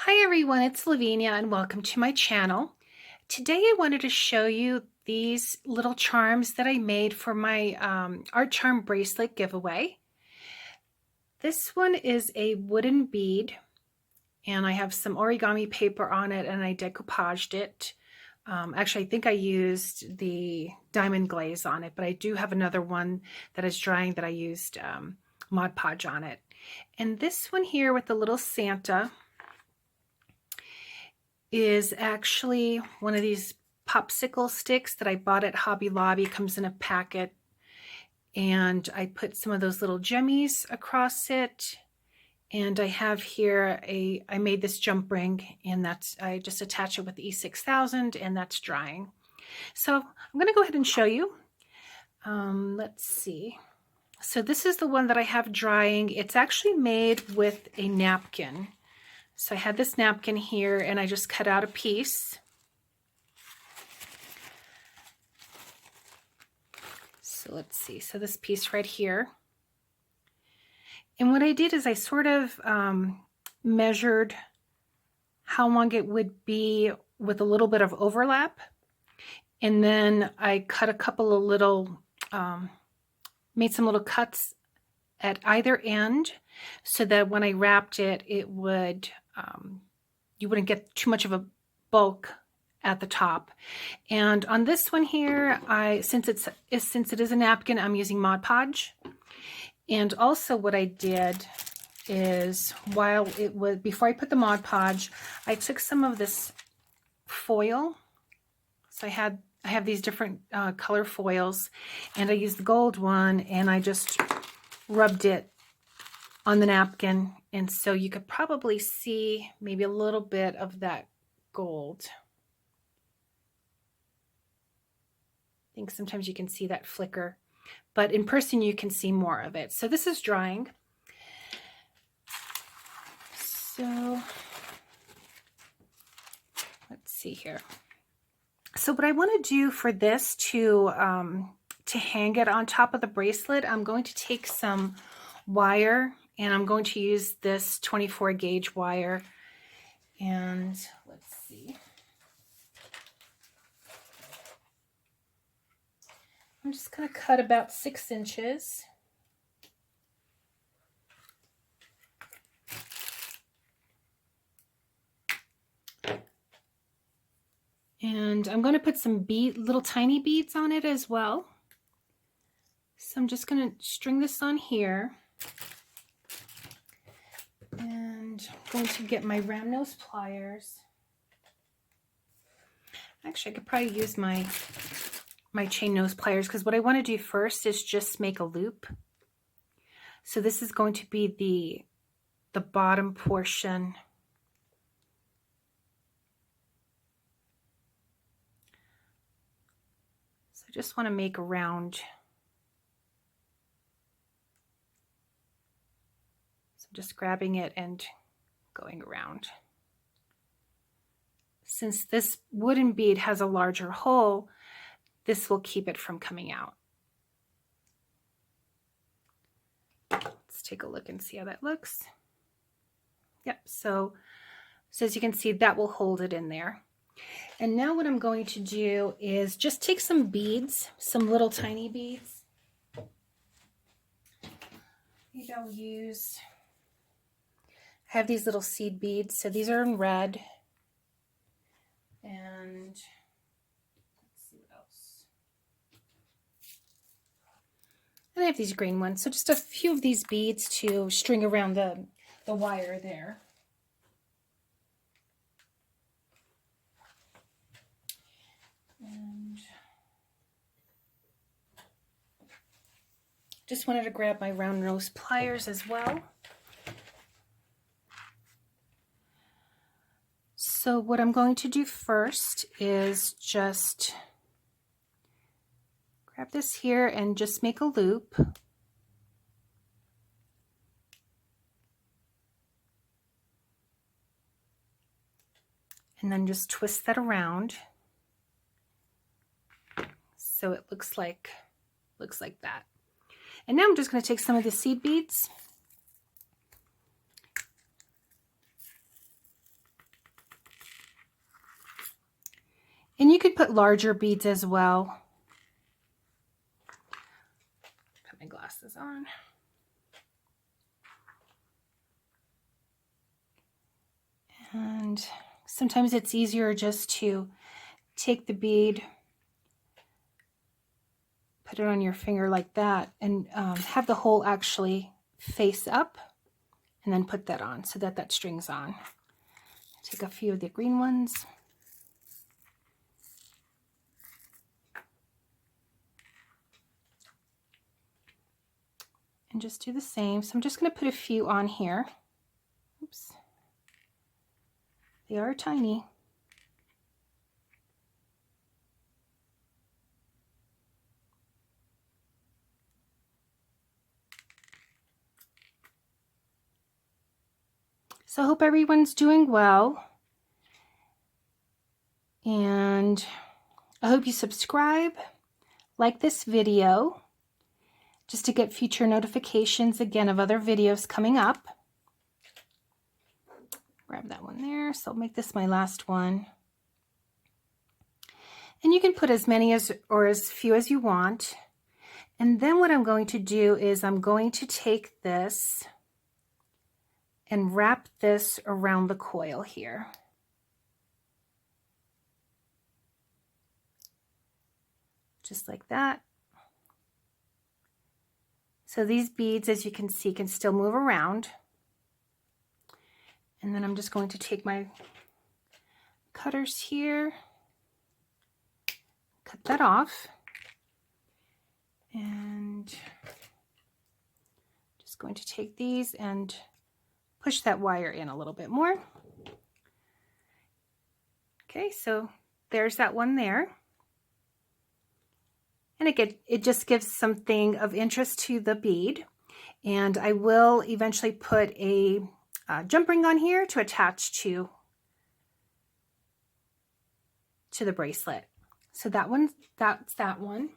Hi everyone, it's Lavinia and welcome to my channel. Today I wanted to show you these little charms that I made for my art charm bracelet giveaway. This one is a wooden bead and I have some origami paper on it and I decoupaged it. Actually, I think I used the diamond glaze on it, but I do have another one that is drying that I used Mod Podge on it. And this one here with the little Santa is actually one of these popsicle sticks that I bought at Hobby Lobby. It comes in a packet, and I put some of those little gemmies across it. And I have here I made this jump ring, and I just attach it with the E6000, and that's drying. So I'm going to go ahead and show you. Let's see. So this is the one that I have drying. It's actually made with a napkin. So I had this napkin here and I just cut out a piece. So let's see, so this piece right here. And what I did is I sort of measured how long it would be with a little bit of overlap. And then I cut a couple of little, made some little cuts at either end so that when I wrapped it, it would, you wouldn't get too much of a bulk at the top. And on this one here, since it is a napkin, I'm using Mod Podge. And also what I did is before I put the Mod Podge, I took some of this foil. So I have these different color foils, and I used the gold one, and I just rubbed it on the napkin, and so you could probably see maybe a little bit of that gold. I think sometimes you can see that flicker, but in person you can see more of it. So this is drying. So let's see here. So what I want to do for this to hang it on top of the bracelet, I'm going to take some wire, and I'm going to use this 24 gauge wire. And let's see. I'm just going to cut about 6 inches. And I'm going to put some little tiny beads on it as well. So I'm just going to string this on here. And I'm going to get my round nose pliers. Actually, I could probably use my chain nose pliers, because what I want to do first is just make a loop. So this is going to be the bottom portion. So I just want to make a round. So I'm just grabbing it and going around. Since this wooden bead has a larger hole, this will keep it from coming out. Let's take a look and see how that looks. Yep, so as you can see, that will hold it in there. And now what I'm going to do is just take some beads, some little tiny beads. Maybe I'll I have these little seed beads, so these are in red. And let's see what else. And I have these green ones, so just a few of these beads to string around the wire there. And just wanted to grab my round nose pliers as well. So what I'm going to do first is just grab this here and just make a loop. And then just twist that around. So it looks like that. And now I'm just going to take some of the seed beads you could put larger beads as well. Put my glasses on. And sometimes it's easier just to take the bead, put it on your finger like that, and have the hole actually face up, and then put that on so that that string's on. Take a few of the green ones. And just do the same. So I'm just going to put a few on here. Oops. They are tiny. So I hope everyone's doing well. And I hope you subscribe, like this video, just to get future notifications again of other videos coming up. Grab that one there. So I'll make this my last one. And you can put as many as or as few as you want. And then what I'm going to do is I'm going to take this and wrap this around the coil here. Just like that. So these beads, as you can see, can still move around. And then I'm just going to take my cutters here, cut that off, and just going to take these and push that wire in a little bit more. Okay, so there's that one there. And it just gives something of interest to the bead. And I will eventually put a jump ring on here to attach to the bracelet. So that one, that's that one.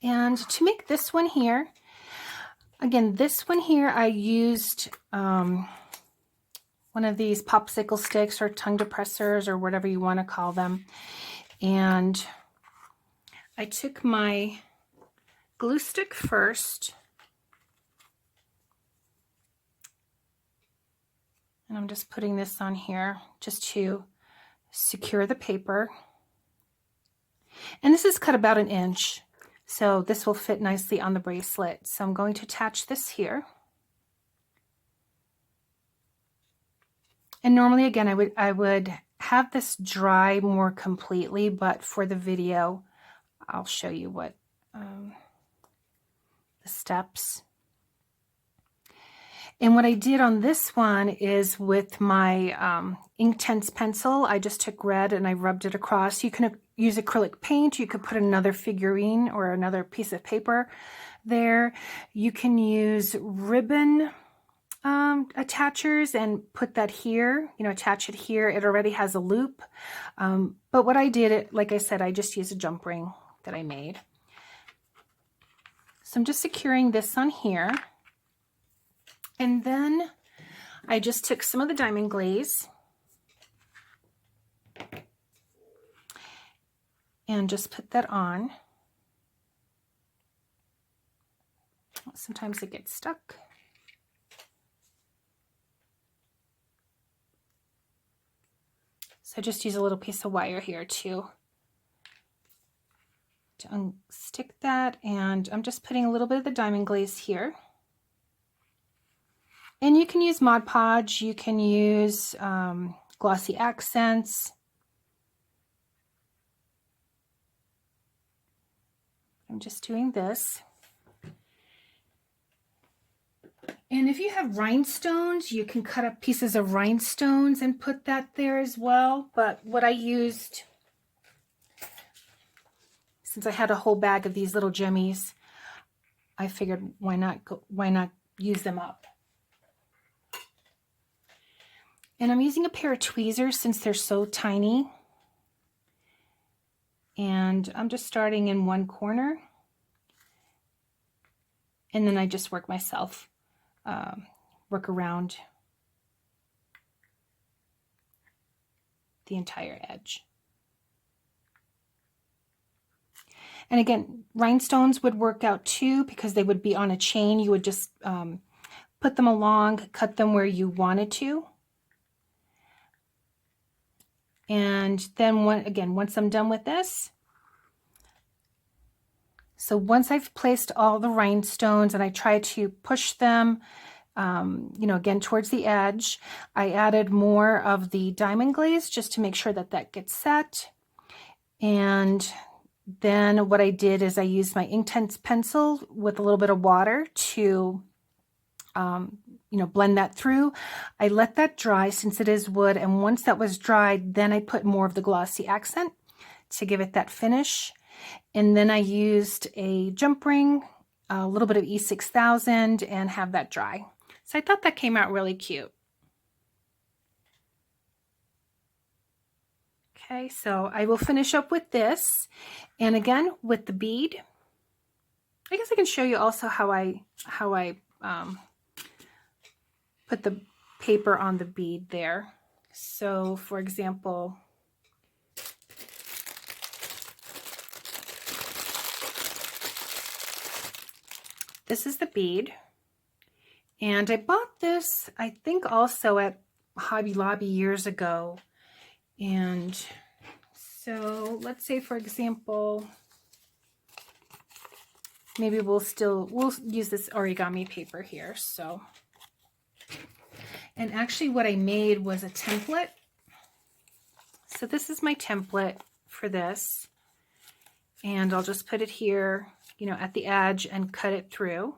And to make this one here, again, this one here, I used one of these popsicle sticks or tongue depressors or whatever you want to call them. And I took my glue stick first, and I'm just putting this on here just to secure the paper. And this is cut about 1 inch, so this will fit nicely on the bracelet. So I'm going to attach this here. And normally, again, I would have this dry more completely, but for the video, I'll show you what the steps. And what I did on this one is with my Inktense pencil, I just took red and I rubbed it across. You can use acrylic paint. You could put another figurine or another piece of paper there. You can use ribbon attachers and put that here, you know, attach it here. It already has a loop. But what I did, like I said, I just used a jump ring that I made. So I'm just securing this on here. And then I just took some of the diamond glaze and just put that on. Sometimes it gets stuck. So just use a little piece of wire here to unstick that, and I'm just putting a little bit of the diamond glaze here. And you can use Mod Podge, you can use glossy accents. I'm just doing this. And if you have rhinestones, you can cut up pieces of rhinestones and put that there as well. But what I used, since I had a whole bag of these little gemmies, I figured why not use them up. And I'm using a pair of tweezers since they're so tiny. And I'm just starting in one corner. And then I just work myself, work around the entire edge. And again, rhinestones would work out too because they would be on a chain. You would just put them along, cut them where you wanted to. And then once I'm done with this, so once I've placed all the rhinestones and I try to push them, again, towards the edge, I added more of the diamond glaze just to make sure that that gets set. And then what I did is I used my Inktense pencil with a little bit of water to blend that through. I let that dry since it is wood, and once that was dried, then I put more of the glossy accent to give it that finish. And then I used a jump ring, a little bit of E6000, and have that dry. So I thought that came out really cute. Okay, so I will finish up with this, and again with the bead. I guess I can show you also how I put the paper on the bead there. So for example, this is the bead, and I bought this, I think, also at Hobby Lobby years ago. And so let's say, for example, maybe we'll use this origami paper here. So, and actually what I made was a template. So this is my template for this, and I'll just put it here, at the edge and cut it through.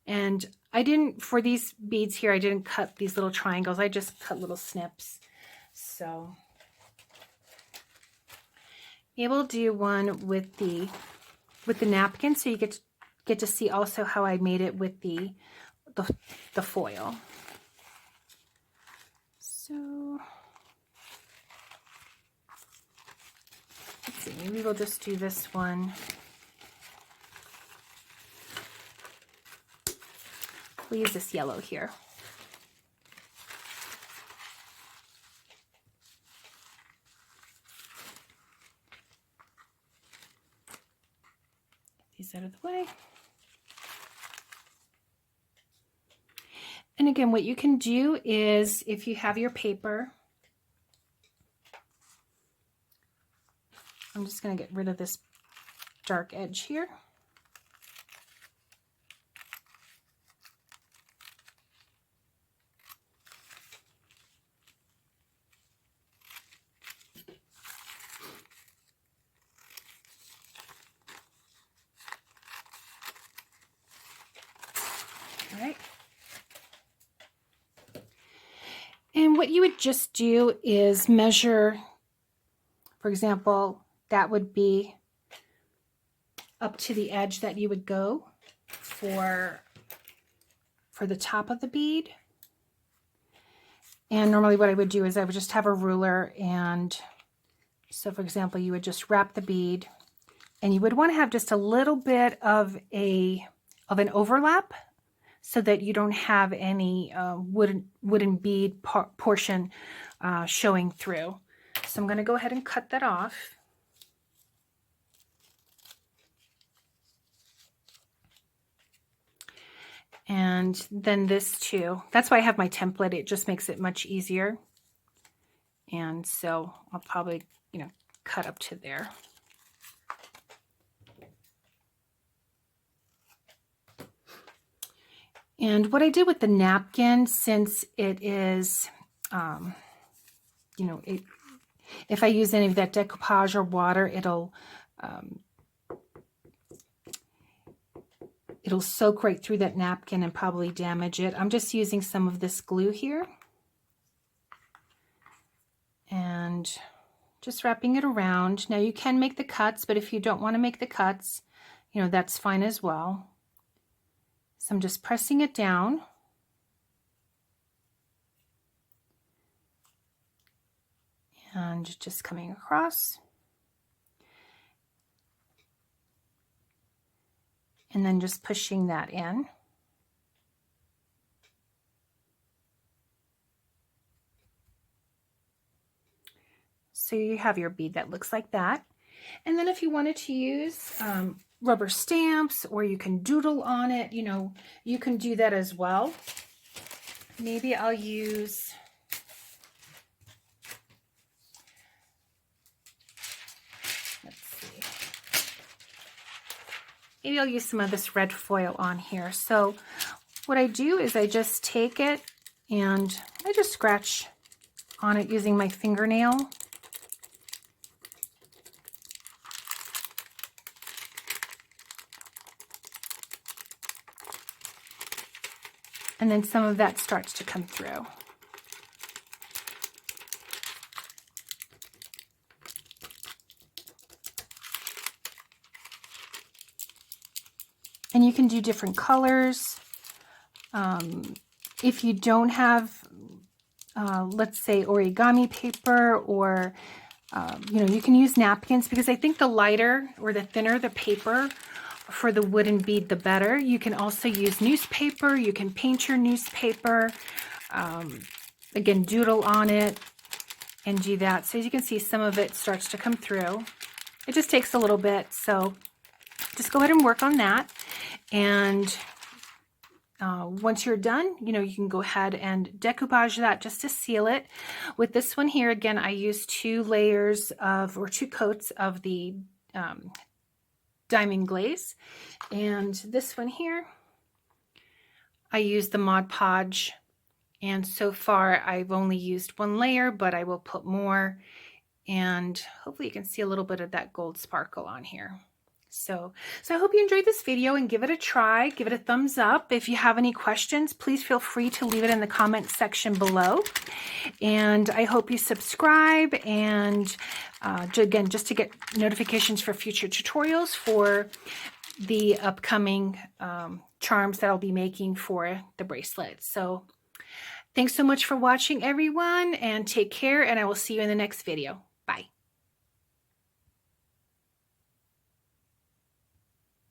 And I didn't, for these beads here, I didn't cut these little triangles. I just cut little snips. So maybe we'll do one with the napkin, so you get to see also how I made it with the foil. So let's see, maybe we'll just do this one. We'll use this yellow here. Get these out of the way. And again, what you can do is, if you have your paper, I'm just going to get rid of this dark edge here. All right. And what you would just do is measure, for example, that would be up to the edge that you would go for the top of the bead. And normally what I would do is I would just have a ruler, and so for example, you would just wrap the bead, and you would want to have just a little bit of an overlap so that you don't have any wooden bead portion showing through. So I'm going to go ahead and cut that off. And then this too. That's why I have my template. It just makes it much easier. And so I'll probably, cut up to there. And what I did with the napkin, since it is, if I use any of that decoupage or water, it'll soak right through that napkin and probably damage it. I'm just using some of this glue here and just wrapping it around. Now you can make the cuts, but if you don't want to make the cuts, that's fine as well. So I'm just pressing it down. And just coming across. And then just pushing that in. So you have your bead that looks like that. And then if you wanted to use rubber stamps, or you can doodle on it, you know, you can do that as well. Maybe I'll use, let's see, maybe I'll use some of this red foil on here. So what I do is I just take it and I just scratch on it using my fingernail. And then some of that starts to come through. And you can do different colors. If you don't have, let's say, origami paper, or, you know, you can use napkins, because I think the lighter or the thinner the paper for the wooden bead, the better. You can also use newspaper. You can paint your newspaper. Again, doodle on it and do that. So as you can see, some of it starts to come through. It just takes a little bit. So just go ahead and work on that. And once you're done, you know, you can go ahead and decoupage that just to seal it. With this one here, again, I used 2 layers of, or 2 coats of the diamond glaze. And this one here, I used the Mod Podge. And so far, I've only used 1 layer, but I will put more. And hopefully you can see a little bit of that gold sparkle on here. So I hope you enjoyed this video, and give it a try. Give it a thumbs up. If you have any questions, please feel free to leave it in the comment section below. And I hope you subscribe, and again, just to get notifications for future tutorials for the upcoming charms that I'll be making for the bracelet. So thanks so much for watching, everyone, and take care, and I will see you in the next video.